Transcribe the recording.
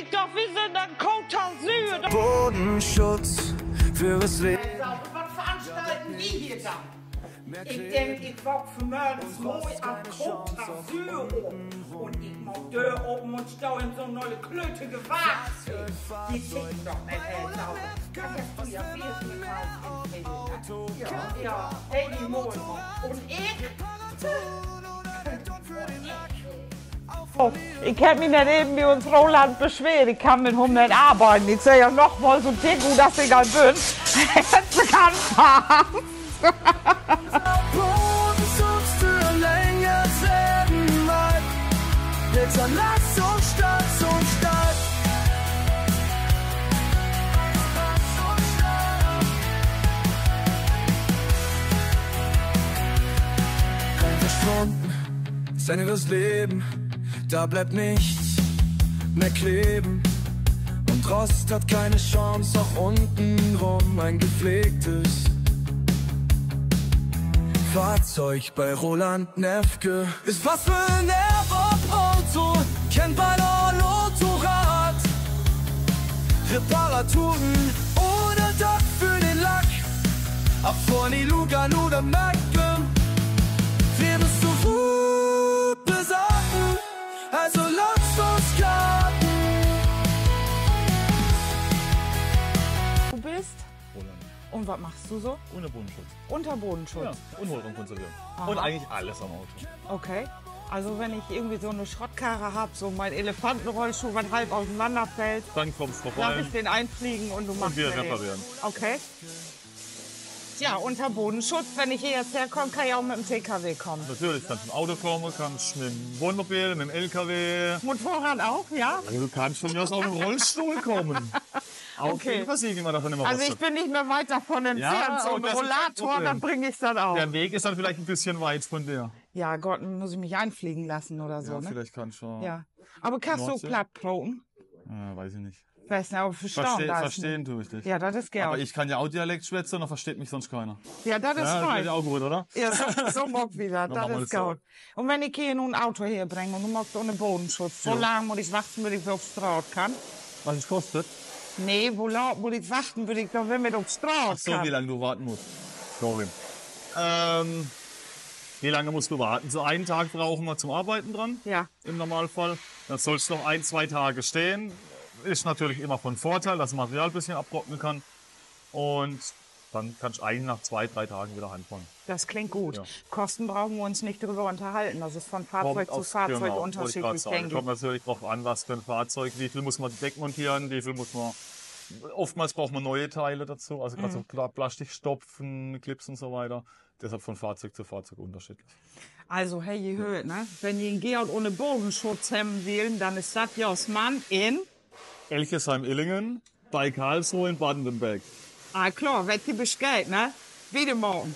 ich doch, wir sind an Côte d'Azur. Bodenschutz für das Leben. Was veranstalten die hier dann? Ich denke, ich war für Mörders mooi an Côte d'Azur und ich mag deur oben und stau in so neue Klöte gewagt. Die ticken doch nicht, sauber. Kann das ja viel gekauft. Ja, hey, die Mond. Und ich? Oh, ich kann mich nicht eben wie uns Roland beschweren. Ich kann mit ihm nicht arbeiten. Ich sehe ja noch mal so dick, dass ich halt bin. Jetzt kann fahren. Bodenschutz für längeres Leben, weil jetzt lass uns Stadt und Stadt. Kein verschwunden, sein irres Leben, da bleibt nichts mehr kleben. Und Rost hat keine Chance, auch untenrum ein gepflegtes Fahrzeug bei Roland Nefke. Ist was für ein Auto, kennt bei Motorrad. Reparaturen ohne Dach für den Lack. Ab von die Lugano oder Mecken. Wir müssen gut besorgen, also lasst uns karten. Du bist? Roland. Und was machst du so? Ohne Bodenschutz. Unter Bodenschutz. Ja, Unholraum konservieren. Aha. Und eigentlich alles am Auto. Okay. Also wenn ich irgendwie so eine Schrottkarre habe, so mein Elefantenrollschuh, was halb auseinanderfällt, Dann kommst du lass vorbei ich den einfliegen und du machst wir mir den. reparieren. Okay. Ja, unter Bodenschutz, wenn ich hier jetzt herkomme, kann ich auch mit dem TKW kommen. Natürlich kannst du mit dem Auto kommen, kannst mit dem Wohnmobil, mit dem LKW. Motorrad auch, ja? Also du kannst von mir aus auch mit dem Rollstuhl kommen. Auf Okay. jeden Fall sieht man davon immer Also was. ich bin nicht mehr weit davon entfernt. So und ein das ist kein Rollator, Problem. dann bringe ich dann auch. Der Weg ist dann vielleicht ein bisschen weit von dir. Ja, Gott, dann muss ich mich einfliegen lassen oder so, Ja, ne? vielleicht kannst du. Ja. Aber kannst du Nordsee? Plattbroten? Weiß ich nicht. Weiß nicht, aber verstehen da ist Verstehen tue ich dich. Ja, das ist geil. Aber ich kann ja auch Dialekt schwätzen und dann versteht mich sonst keiner. Ja, das ist Ja, das fein. wäre ja auch gut, oder? Ja, so mag wieder, Dann das machen wir ist das so. gut. Und wenn ich hier nun ein Auto herbringe und du machst ohne Bodenschutz, so lange muss ich warten, bis ich auf die Straße kann? Was es kostet? Nee, wo muss ich warten, bis ich noch wenn auf die Straße So, wie kann? lange du warten musst. Sorry. Wie lange musst du warten? So einen Tag brauchen wir zum Arbeiten dran. Ja. Im Normalfall. Dann sollst du noch 1-2 Tage stehen. Ist natürlich immer von Vorteil, dass das Material ein bisschen abtrocknen kann. Und dann kannst du eigentlich nach 2-3 Tagen wieder heimfahren. Das klingt gut. Ja. Kosten brauchen wir uns nicht darüber unterhalten. Das ist von Fahrzeug zu Fahrzeug wollte ich unterschiedlich, gerade sagen. denke Kommt ich. natürlich drauf an, was für ein Fahrzeug, wie viel muss man wegmontieren, wie viel muss man. Oftmals braucht man neue Teile dazu, also gerade so Plastikstopfen, Clips und so weiter. Deshalb von Fahrzeug zu Fahrzeug unterschiedlich. Also, hey, ihr hört, ne? Wenn ihr einen Georg ohne Bodenschutz haben wählen, dann ist das Josmann in... Elchesheim-Illingen bei Karlsruhe in Baden-Württemberg. Ah, klar, wird die bestellt, ne? Wieder morgen.